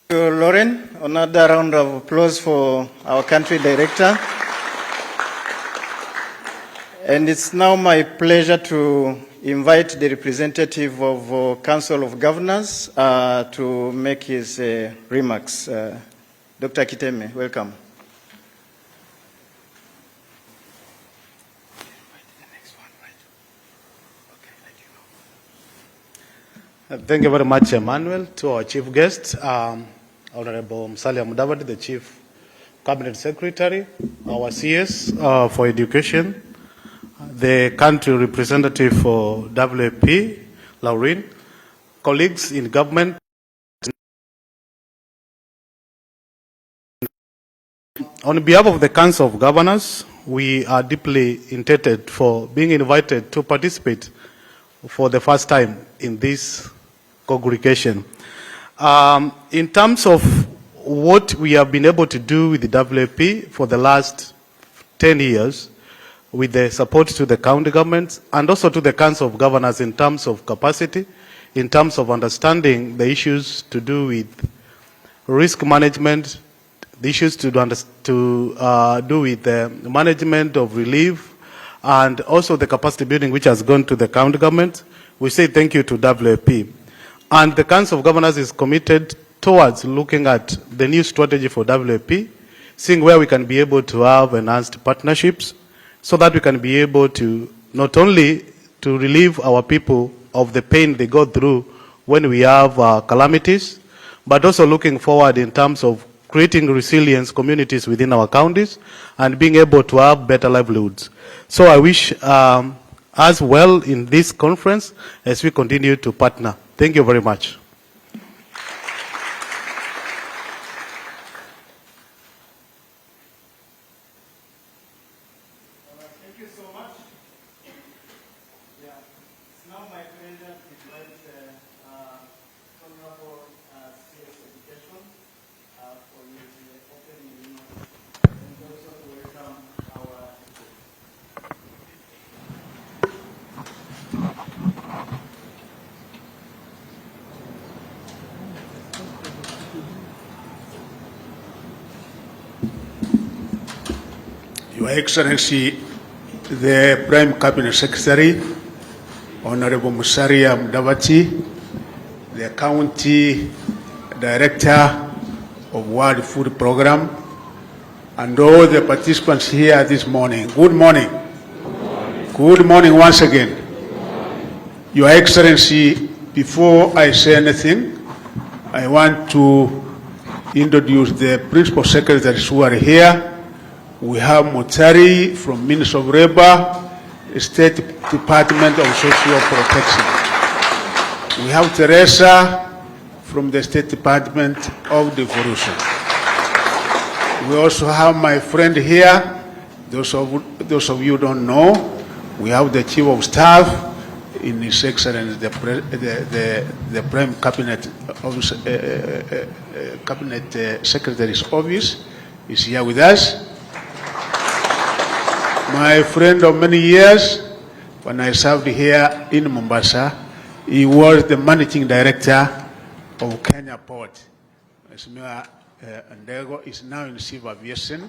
Thank you, Lauren. Another round of applause for our country director. And it's now my pleasure to invite the representative of Council of Governors to make his remarks. Dr. Kiteme, welcome. Thank you very much, Emmanuel, to our chief guest, Honorable Musalia Mudavadi, the Chief Cabinet Secretary, our CS for Education, the country representative for WAP, Lauren, colleagues in government. On behalf of the Council of Governors, we are deeply indebted for being invited to participate for the first time in this congregation. In terms of what we have been able to do with the WAP for the last 10 years, with the support to the county governments and also to the Council of Governors in terms of capacity, in terms of understanding the issues to do with risk management, the issues to do with the management of relief, and also the capacity building which has gone to the county government. We say thank you to WAP. And the Council of Governors is committed towards looking at the new strategy for WAP, seeing where we can be able to have enhanced partnerships so that we can be able to not only to relieve our people of the pain they go through when we have calamities, but also looking forward in terms of creating resilience communities within our counties and being able to have better livelihoods. So I wish us well in this conference as we continue to partner. Thank you very much. Thank you so much. Yeah, it's now my pleasure to invite Honorable CS Education for his opening remarks and also to welcome our Your Excellency, the Prime Cabinet Secretary, Honorable Musalia Mudavadi, the County Director of World Food Program, and all the participants here this morning. Good morning. Good morning once again. Your Excellency, before I say anything, I want to introduce the Principal Secretaries who are here. We have Motari from Ministry of Labor, State Department of Social Protection. We have Teresa from the State Department of Devolution. We also have my friend here. Those of you who don't know, we have the Chief of Staff in His Excellency, the Prime Cabinet Office, Cabinet Secretary's Office is here with us. My friend of many years, when I served here in Mombasa, he was the managing director of Kenya Port. Ndego is now in civil aviation.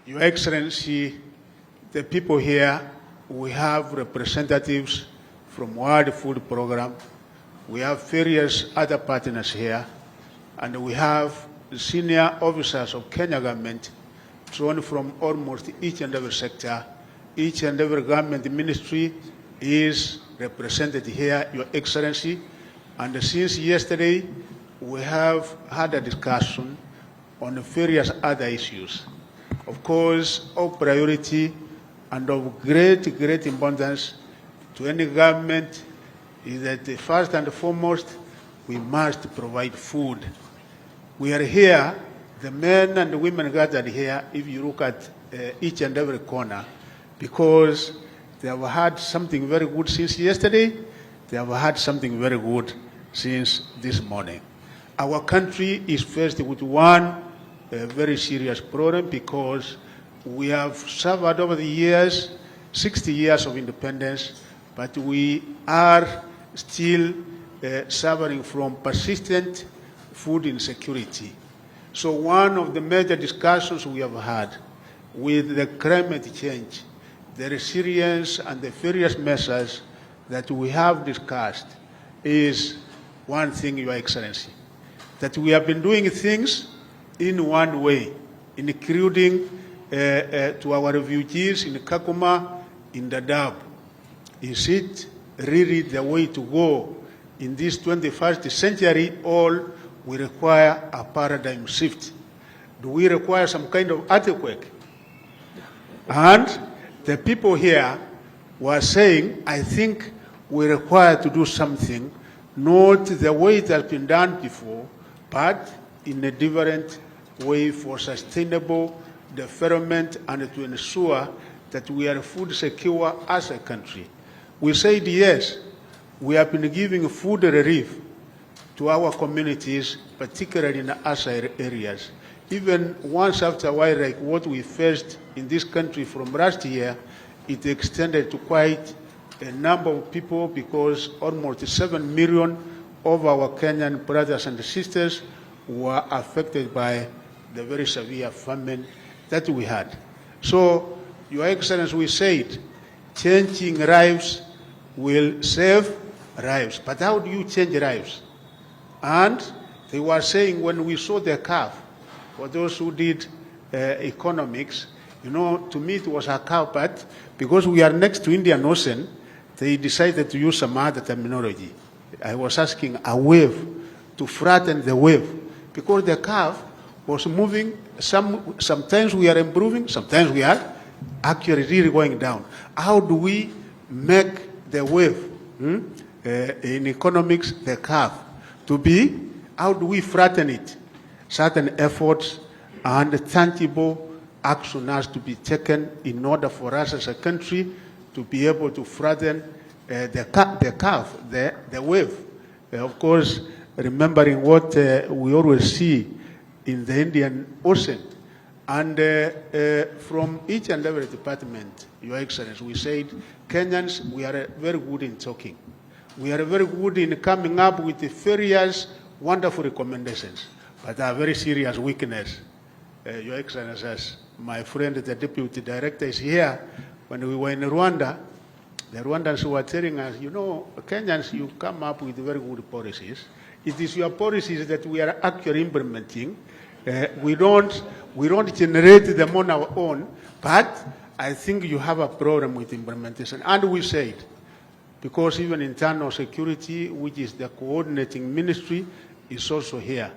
Your Excellency, the people here, we have representatives from World Food Program. We have various other partners here, and we have senior officers of Kenya government drawn from almost each and every sector. Each and every government ministry is represented here, Your Excellency. And since yesterday, we have had a discussion on various other issues. Of course, of priority and of great importance to any government is that first and foremost, we must provide food. We are here, the men and the women gathered here, if you look at each and every corner, because they have had something very good since yesterday, they have had something very good since this morning. Our country is faced with one very serious problem because we have suffered over the years, 60 years of independence, but we are still suffering from persistent food insecurity. So one of the major discussions we have had with the climate change, the resilience and the various measures that we have discussed is one thing, Your Excellency, that we have been doing things in one way, including to our refugees in Kakuma, in Dadaab. Is it really the way to go in this 21st century, or we require a paradigm shift? Do we require some kind of earthquake? And the people here were saying, I think we require to do something, not the way it has been done before, but in a different way for sustainable development and to ensure that we are food secure as a country. We said yes, we have been giving food relief to our communities, particularly in Asa areas. Even once after a while, like what we faced in this country from last year, it extended to quite a number of people because almost 7 million of our Kenyan brothers and sisters were affected by the very severe famine that we had. So, Your Excellency, we said, changing lives will save lives. But how do you change lives? And they were saying when we saw the curve, for those who did economics, you know, to me it was a curve, but because we are next to Indian Ocean, they decided to use some other terminology. I was asking a wave to flatten the wave, because the curve was moving. Sometimes we are improving, sometimes we are actually really going down. How do we make the wave, in economics, the curve, to be, how do we flatten it? Certain efforts and tangible action has to be taken in order for us as a country to be able to flatten the curve, the wave. Of course, remembering what we always see in the Indian Ocean. And from each and every department, Your Excellency, we said, Kenyans, we are very good in talking. We are very good in coming up with various wonderful recommendations, but our very serious weakness, Your Excellency, as my friend, the Deputy Director, is here. When we were in Rwanda, the Rwandans were telling us, you know, Kenyans, you come up with very good policies. It is your policies that we are actually implementing. We don't generate them on our own, but I think you have a problem with implementation. And we said, because even internal security, which is the coordinating ministry, is also here,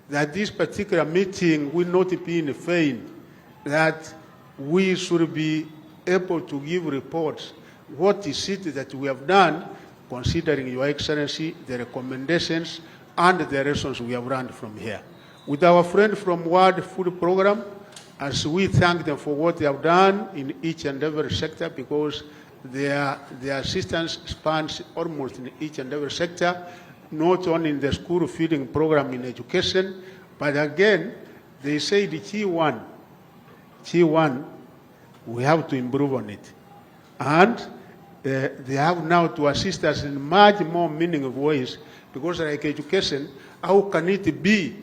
that this particular meeting will not be in vain, that we should be able to give reports. What is it that we have done, considering, Your Excellency, the recommendations and the lessons we have learned from here. With our friend from World Food Program, as we thank them for what they have done in each and every sector, because their assistance spans almost in each and every sector, not only in the school feeding program in education, but again, they say the key one, we have to improve on it. And they have now to assist us in much more meaningful ways, because like education, how can it be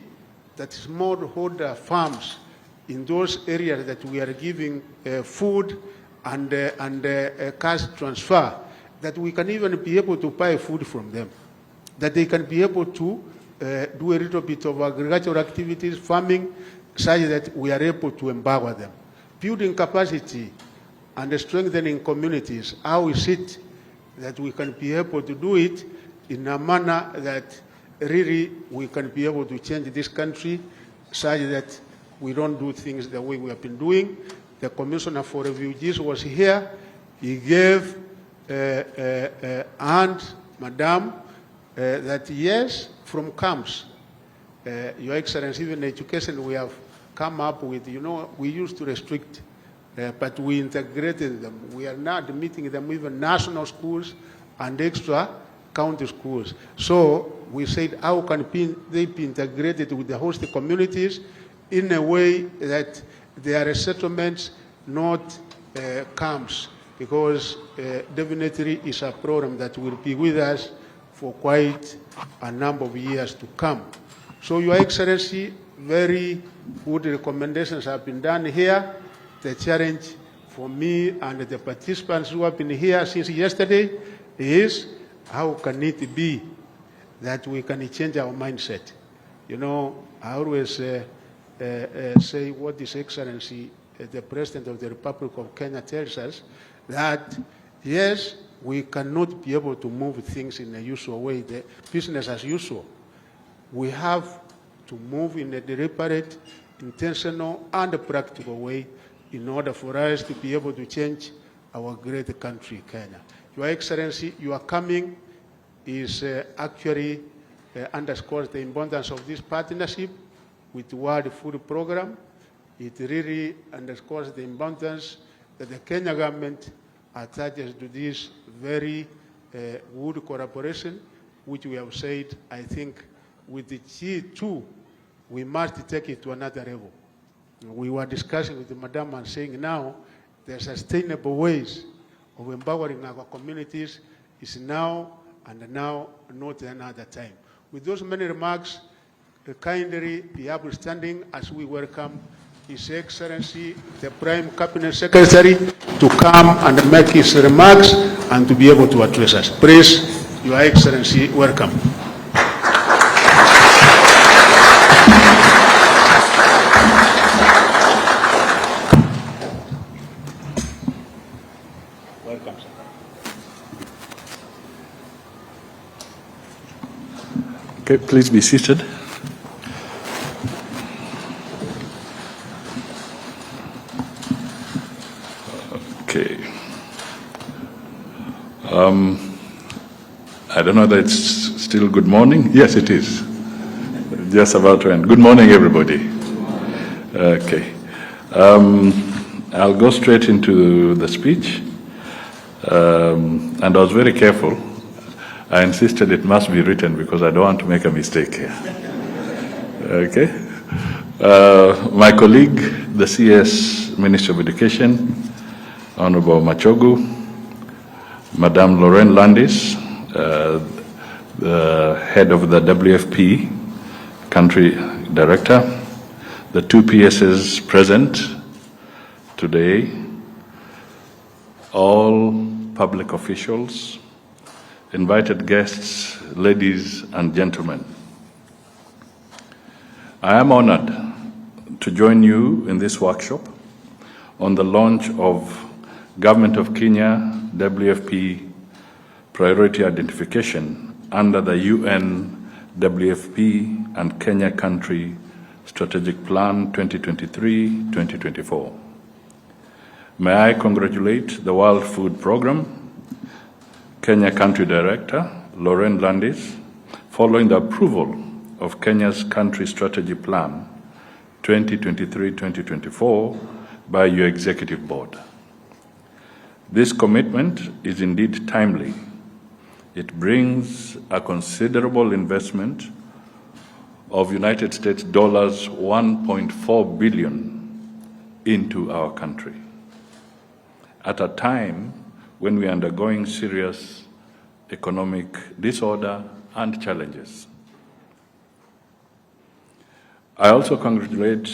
that smallholder farms in those areas that we are giving food and cash transfer, that we can even be able to buy food from them, that they can be able to do a little bit of agricultural activities, farming, such that we are able to empower them. Building capacity and strengthening communities, how is it that we can be able to do it in a manner that really we can be able to change this country such that we don't do things the way we have been doing. The Commissioner for Refugees was here. He gave and Madam that yes, from camps, Your Excellency, even education we have come up with, you know, we used to restrict, but we integrated them. We are now admitting them even national schools and extra county schools. So we said, how can they be integrated with the host communities in a way that they are settlements, not camps, because definitely it's a program that will be with us for quite a number of years to come. So, Your Excellency, very good recommendations have been done here. The challenge for me and the participants who have been here since yesterday is how can it be that we can change our mindset? You know, I always say what His Excellency, the President of the Republic of Kenya tells us, that yes, we cannot be able to move things in a usual way, the business as usual. We have to move in a deliberate, intentional, and practical way in order for us to be able to change our great country, Kenya. Your Excellency, your coming is actually underscores the importance of this partnership with the World Food Program. It really underscores the importance that the Kenya government attaches to this very good collaboration, which we have said, I think, with the G2, we must take it to another level. We were discussing with the Madam and saying now the sustainable ways of empowering our communities is now and now, not another time. With those many remarks, kindly be upstanding as we welcome His Excellency, the Prime Cabinet Secretary, to come and make his remarks and to be able to address us. Please, Your Excellency, welcome. Welcome, sir. Okay, please be seated. Okay. I don't know whether it's still good morning. Yes, it is. Just about to end. Good morning, everybody. Okay. I'll go straight into the speech. And I was very careful. I insisted it must be written because I don't want to make a mistake here. Okay. My colleague, the CS Minister of Education, Honorable Machogu, Madame Lorraine Landis, the head of the WFP, country director, the two PSs present today, all public officials, invited guests, ladies and gentlemen. I am honored to join you in this workshop on the launch of Government of Kenya WFP priority identification under the UN WFP and Kenya Country Strategic Plan 2023-2024. May I congratulate the World Food Program, Kenya Country Director, Lorraine Landis, following the approval of Kenya's Country Strategy Plan 2023-2024 by your Executive Board. This commitment is indeed timely. It brings a considerable investment of United States dollars 1.4 billion into our country at a time when we are undergoing serious economic disorder and challenges. I also congratulate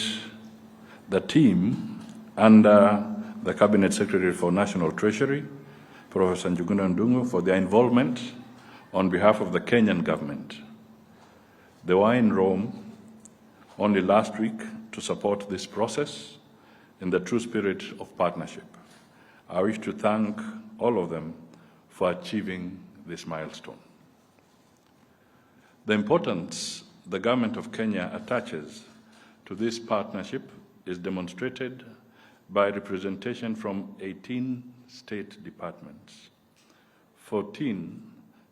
the team under the Cabinet Secretary for National Treasury, Professor Njuguna Ndungu, for their involvement on behalf of the Kenyan government. They were in Rome only last week to support this process in the true spirit of partnership. I wish to thank all of them for achieving this milestone. The importance the government of Kenya attaches to this partnership is demonstrated by representation from 18 state departments, 14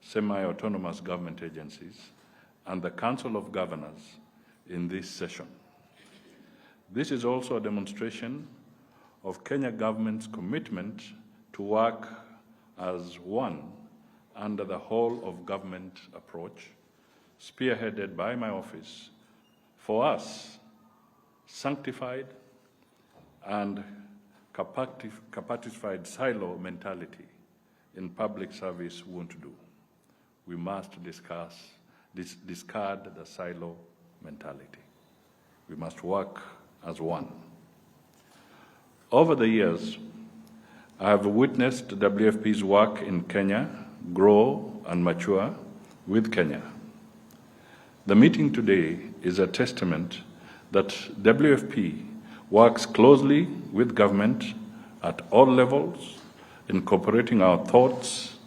semi-autonomous government agencies, and the Council of Governors in this session. This is also a demonstration of Kenya government's commitment to work as one under the whole of government approach, spearheaded by my office, for us, sanctified and capacitified silo mentality in public service won't do. we must discard the silo mentality. We must work as one. Over the years, I have witnessed WFP's work in Kenya grow and mature with Kenya. The meeting today is a testament that WFP works closely with government at all levels, incorporating our thoughts,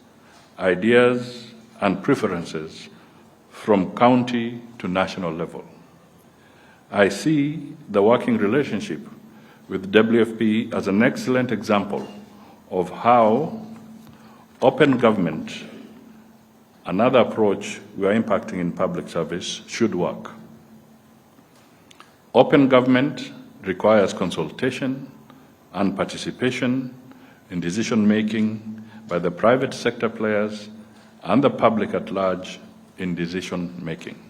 ideas, and preferences from county to national level. I see the working relationship with WFP as an excellent example of how open government, another approach we are impacting in public service, should work. Open government requires consultation and participation in decision-making by the private sector players and the public at large in decision-making.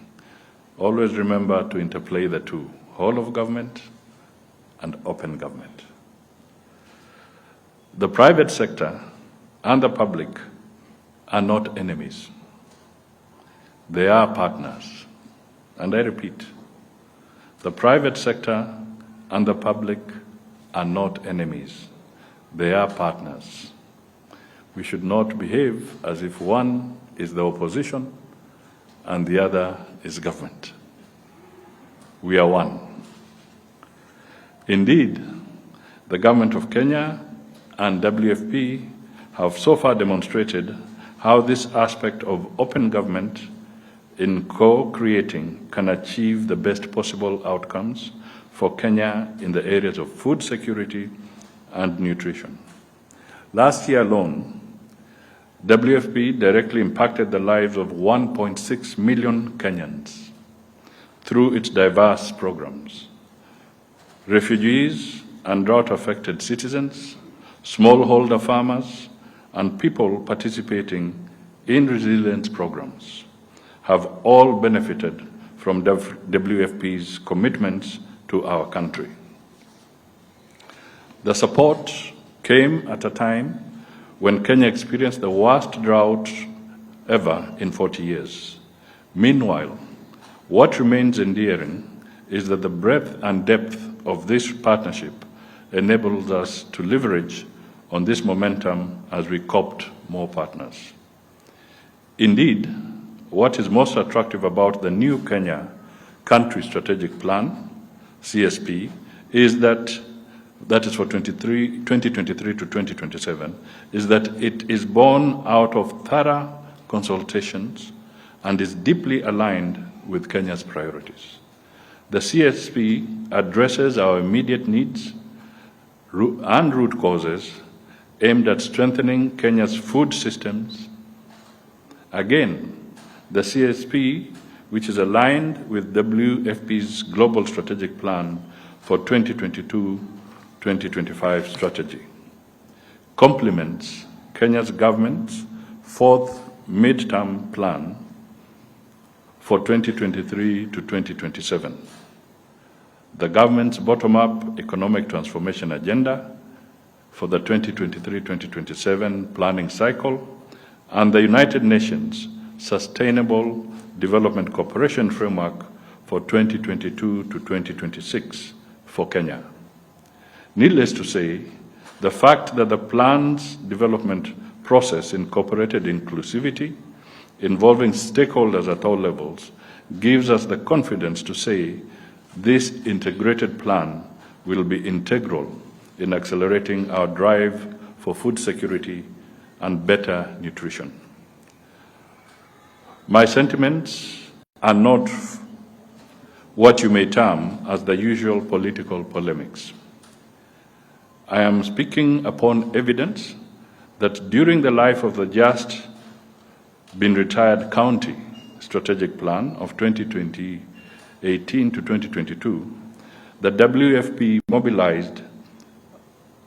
Always remember to interplay the two, whole of government and open government. The private sector and the public are not enemies. They are partners. And I repeat, the private sector and the public are not enemies. They are partners. We should not behave as if one is the opposition and the other is government. We are one. Indeed, the government of Kenya and WFP have so far demonstrated how this aspect of open government in co-creating can achieve the best possible outcomes for Kenya in the areas of food security and nutrition. Last year alone, WFP directly impacted the lives of 1.6 million Kenyans through its diverse programs. Refugees and drought-affected citizens, smallholder farmers, and people participating in resilience programs have all benefited from WFP's commitments to our country. The support came at a time when Kenya experienced the worst drought ever in 40 years. Meanwhile, what remains endearing is that the breadth and depth of this partnership enables us to leverage on this momentum as we copt more partners. Indeed, what is most attractive about the new Kenya Country Strategic Plan, CSP, is that is for 2023 to 2027, is that it is born out of thorough consultations and is deeply aligned with Kenya's priorities. The CSP addresses our immediate needs and root causes aimed at strengthening Kenya's food systems. Again, the CSP, which is aligned with WFP's Global Strategic Plan for 2022-2025 strategy, complements Kenya's government's fourth mid-term plan for 2023 to 2027, the government's bottom-up economic transformation agenda for the 2023-2027 planning cycle, and the United Nations Sustainable Development Cooperation Framework for 2022 to 2026 for Kenya. Needless to say, the fact that the plan's development process incorporated inclusivity, involving stakeholders at all levels, gives us the confidence to say this integrated plan will be integral in accelerating our drive for food security and better nutrition. My sentiments are not what you may term as the usual political polemics. I am speaking upon evidence that during the life of the just been retired county strategic plan of 2018 to 2022, the WFP mobilized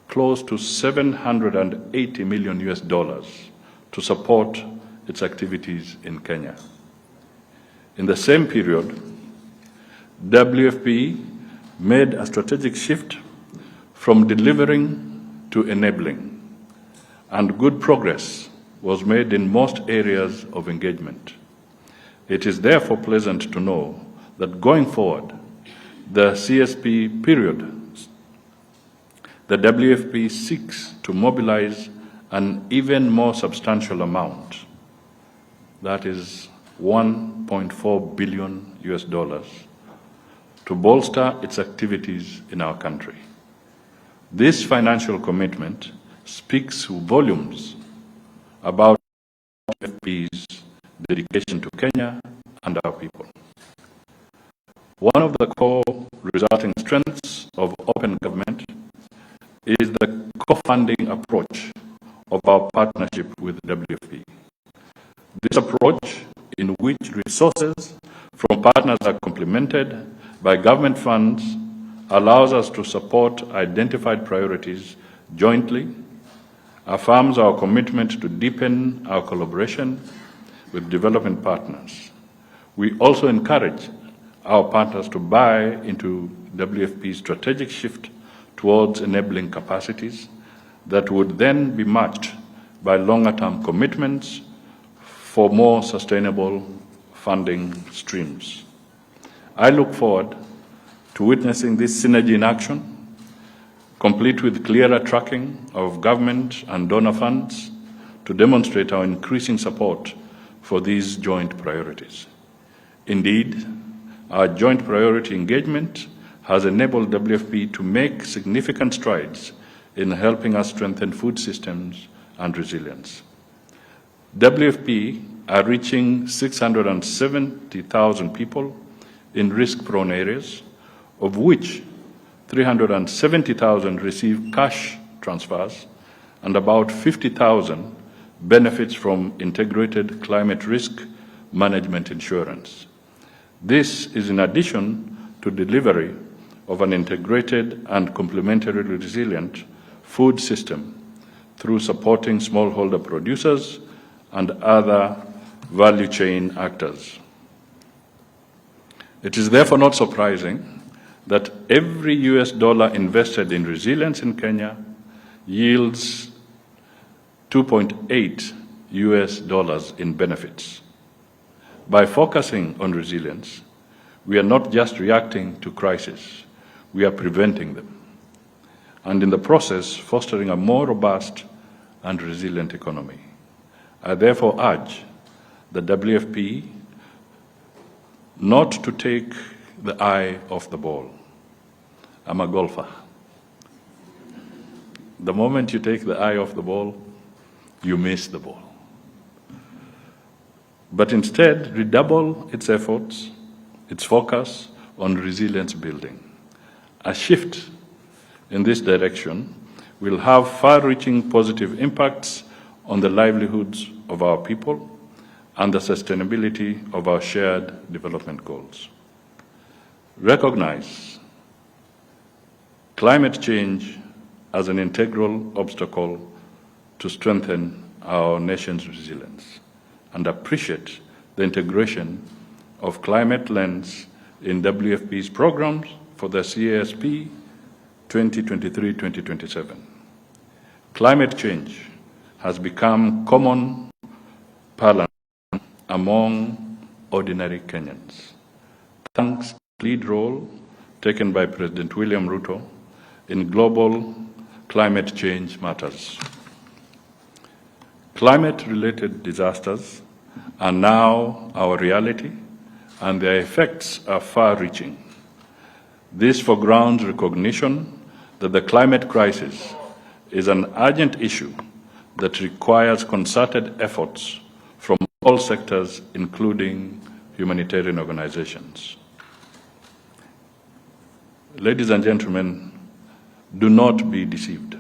close to $780 million to support its activities in Kenya. In the same period, WFP made a strategic shift from delivering to enabling, and good progress was made in most areas of engagement. It is therefore pleasant to know that going forward, the CSP period, the WFP seeks to mobilize an even more substantial amount, that is $1.4 billion US, to bolster its activities in our country. This financial commitment speaks volumes about WFP's dedication to Kenya and our people. One of the core resulting strengths of open government is the co-funding approach of our partnership with WFP. This approach, in which resources from partners are complemented by government funds, allows us to support identified priorities jointly, affirms our commitment to deepen our collaboration with development partners. We also encourage our partners to buy into WFP's strategic shift towards enabling capacities that would then be matched by longer-term commitments for more sustainable funding streams. I look forward to witnessing this synergy in action, complete with clearer tracking of government and donor funds to demonstrate our increasing support for these joint priorities. Indeed, our joint priority engagement has enabled WFP to make significant strides in helping us strengthen food systems and resilience. WFP are reaching 670,000 people in risk-prone areas, of which 370,000 receive cash transfers and about 50,000 benefits from integrated climate risk management insurance. This is in addition to delivery of an integrated and complementary resilient food system through supporting smallholder producers and other value chain actors. It is therefore not surprising that every US dollar invested in resilience in Kenya yields $2.8 US in benefits. By focusing on resilience, we are not just reacting to crises, we are preventing them, and in the process, fostering a more robust and resilient economy. I therefore urge the WFP not to take the eye off the ball. I'm a golfer. The moment you take the eye off the ball, you miss the ball. But instead, redouble its efforts, its focus on resilience building. A shift in this direction will have far-reaching positive impacts on the livelihoods of our people and the sustainability of our shared development goals. Recognize climate change as an integral obstacle to strengthen our nation's resilience, and appreciate the integration of climate lens in WFP's programs for the CASP 2023-2027. Climate change has become common parlance among ordinary Kenyans, thanks to the lead role taken by President William Ruto in global climate change matters. Climate-related disasters are now our reality, and their effects are far-reaching. This foregrounds recognition that the climate crisis is an urgent issue that requires concerted efforts from all sectors, including humanitarian organizations. Ladies and gentlemen, do not be deceived.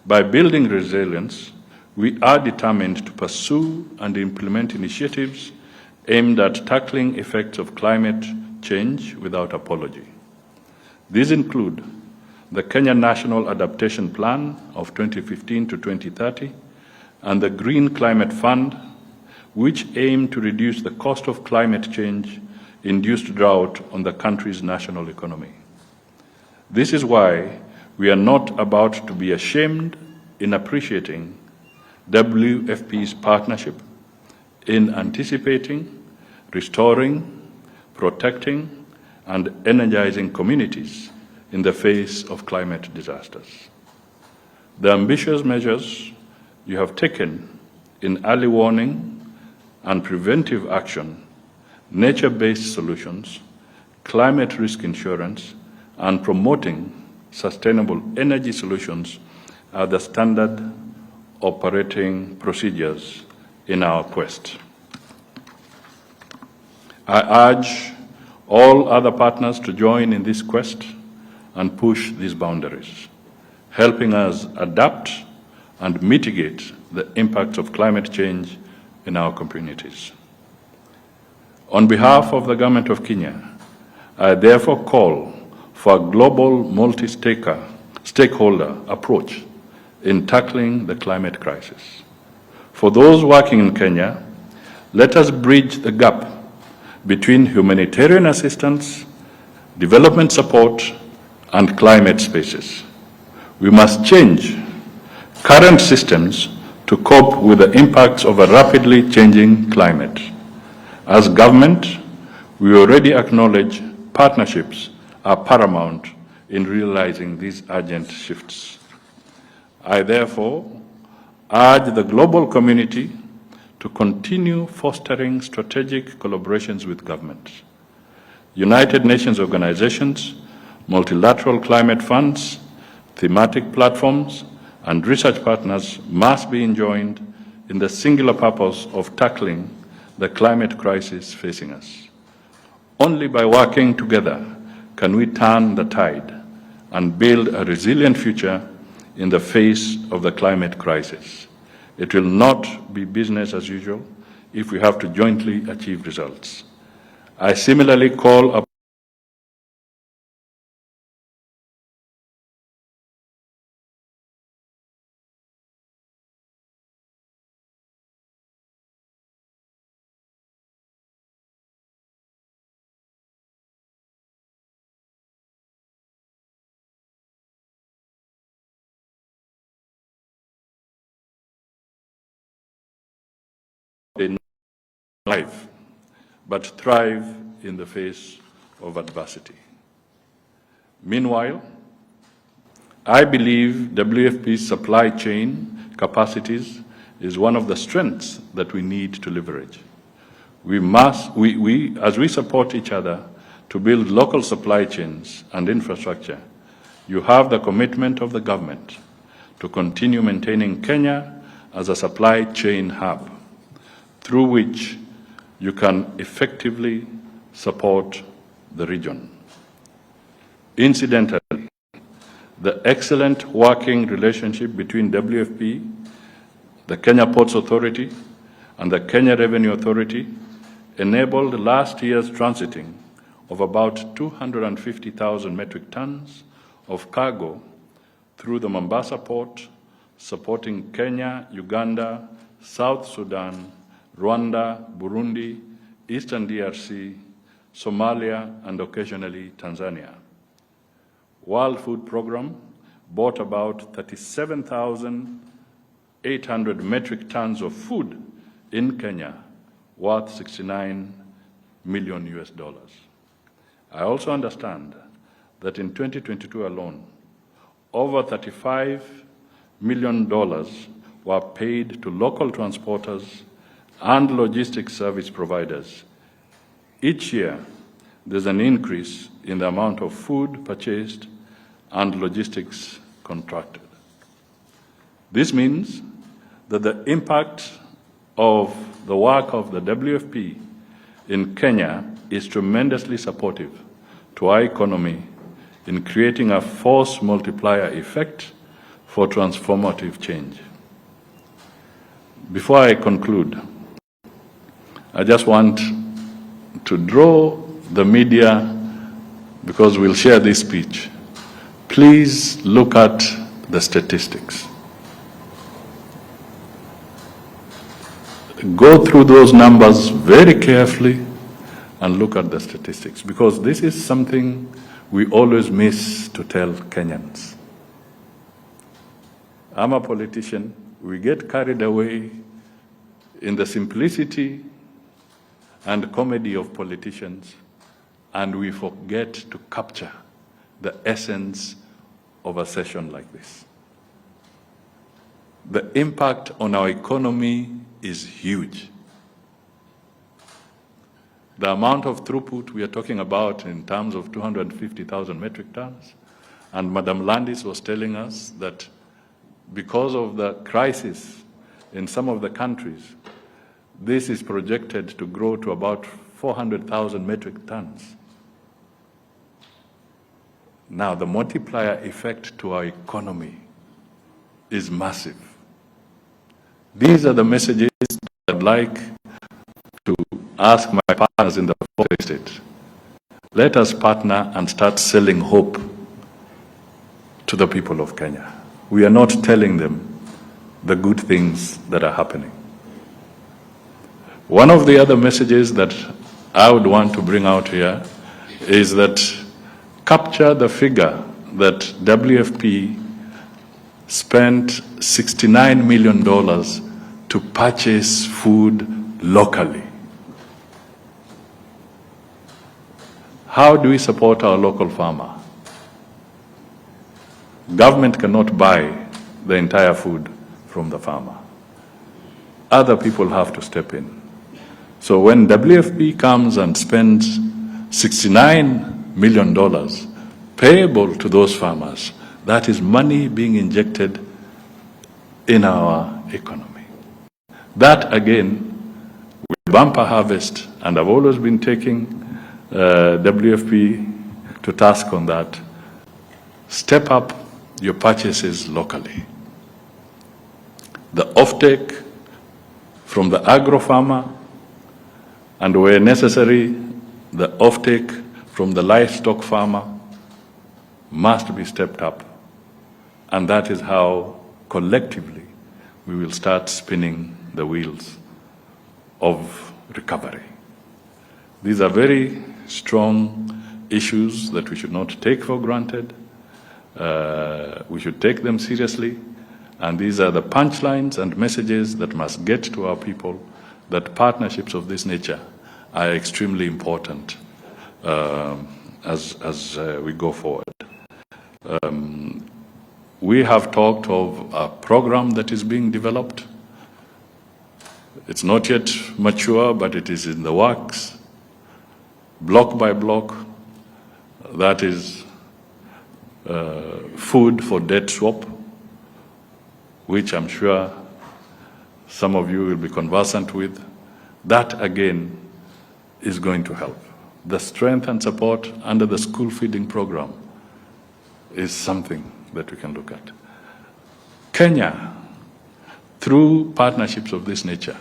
By building resilience, we are determined to pursue and implement initiatives aimed at tackling effects of climate change without apology. These include the Kenya National Adaptation Plan of 2015 to 2030 and the Green Climate Fund, which aim to reduce the cost of climate change-induced drought on the country's national economy. This is why we are not about to be ashamed in appreciating WFP's partnership in anticipating, restoring, protecting, and energizing communities in the face of climate disasters. The ambitious measures you have taken in early warning and preventive action, nature-based solutions, climate risk insurance, and promoting sustainable energy solutions are the standard operating procedures in our quest. I urge all other partners to join in this quest and push these boundaries, helping us adapt and mitigate the impacts of climate change in our communities. On behalf of the Government of Kenya, I therefore call for a global multi-stakeholder approach in tackling the climate crisis. For those working in Kenya, let us bridge the gap between humanitarian assistance, development support, and climate spaces. We must change current systems to cope with the impacts of a rapidly changing climate. As government, we already acknowledge partnerships are paramount in realizing these urgent shifts. I therefore urge the global community to continue fostering strategic collaborations with governments. United Nations organizations, multilateral climate funds, thematic platforms, and research partners must be enjoined in the singular purpose of tackling the climate crisis facing us. Only by working together can we turn the tide and build a resilient future in the face of the climate crisis. It will not be business as usual if we have to jointly achieve results. I similarly call upon a life, but thrive in the face of adversity. Meanwhile, I believe WFP's supply chain capacities is one of the strengths that we need to leverage. As we support each other to build local supply chains and infrastructure, you have the commitment of the government to continue maintaining Kenya as a supply chain hub, through which you can effectively support the region. Incidentally, the excellent working relationship between WFP, the Kenya Ports Authority, and the Kenya Revenue Authority enabled last year's transiting of about 250,000 metric tons of cargo through the Mombasa port, supporting Kenya, Uganda, South Sudan, Rwanda, Burundi, Eastern DRC, Somalia, and occasionally Tanzania. World Food Programme bought about 37,800 metric tons of food in Kenya, worth $69 million. I also understand that in 2022 alone, over $35 million were paid to local transporters and logistics service providers. Each year, there's an increase in the amount of food purchased and logistics contracted. This means that the impact of the work of the WFP in Kenya is tremendously supportive to our economy in creating a force multiplier effect for transformative change. Before I conclude, I just want to draw the media, because we'll share this speech. Please look at the statistics. Go through those numbers very carefully and look at the statistics, because this is something we always miss to tell Kenyans. I'm a politician we get carried away in the simplicity and comedy of politicians, and we forget to capture the essence of a session like this. The impact on our economy is huge. The amount of throughput we are talking about in terms of 250,000 metric tons, and Madam Landis was telling us that because of the crisis in some of the countries, this is projected to grow to about 400,000 metric tons. Now, the multiplier effect to our economy is massive. These are the messages that I'd like to ask my partners in the fourth estate. Let us partner and start selling hope to the people of Kenya. We are not telling them the good things that are happening. One of the other messages that I would want to bring out here is that capture the figure that WFP spent $69 million to purchase food locally. How do we support our local farmer? Government cannot buy the entire food from the farmer. Other people have to step in. So when WFP comes and spends $69 million payable to those farmers, that is money being injected in our economy. That, again, will bumper harvest, and I've always been taking WFP to task on that. Step up your purchases locally. The offtake from the agro farmer, and where necessary, the offtake from the livestock farmer must be stepped up. And that is how collectively we will start spinning the wheels of recovery. These are very strong issues that we should not take for granted. We should take them seriously. And these are the punchlines and messages that must get to our people, that partnerships of this nature are extremely important as we go forward. We have talked of a program that is being developed. It's not yet mature, but it is in the works, block by block. That is food for debt swap, which I'm sure some of you will be conversant with. That, again, is going to help. The strength and support under the school feeding program is something that we can look at. Kenya, through partnerships of this nature,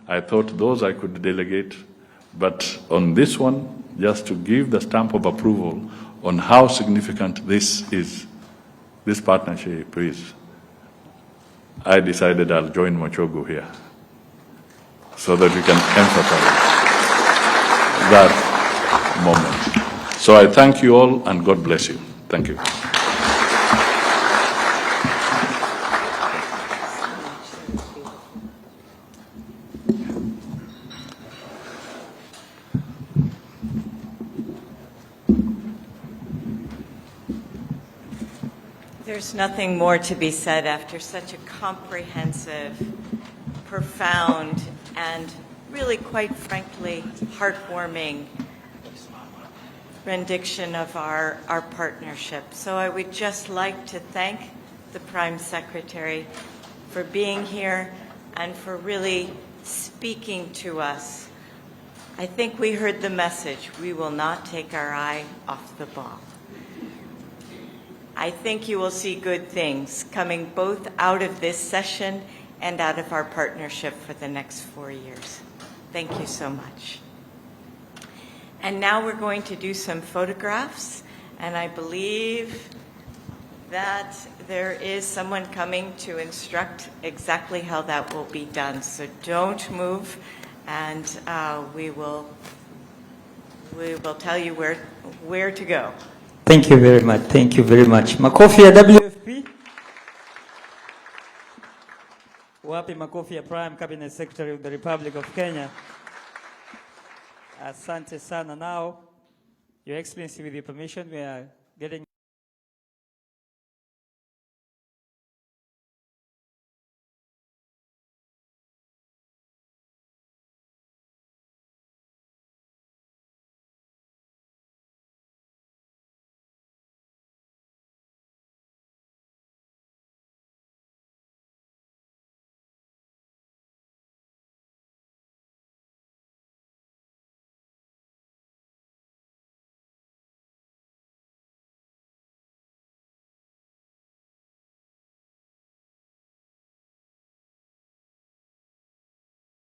I thought those I could delegate, but on this one, just to give the stamp of approval on how significant this is, this partnership is, I decided I'll join Machogu here so that we can emphasize that moment. So I thank you all, and God bless you. Thank you. There's nothing more to be said after such a comprehensive, profound, and really, quite frankly, heartwarming rendition of our partnership. So I would just like to thank the Prime Secretary for being here and for really speaking to us. I think we heard the message. We will not take our eye off the ball. I think you will see good things coming both out of this session and out of our partnership for the next 4 years. Thank you so much. And now we're going to do some photographs, and I believe that there is someone coming to instruct exactly how that will be done. So don't move, and we will tell you where to go. Thank you very much. Thank you very much. Makofi ya WFP. Wapi makofi ya Prime Cabinet Secretary of the Republic of Kenya. Asante sana. Now, Your Excellency, with your permission, we are getting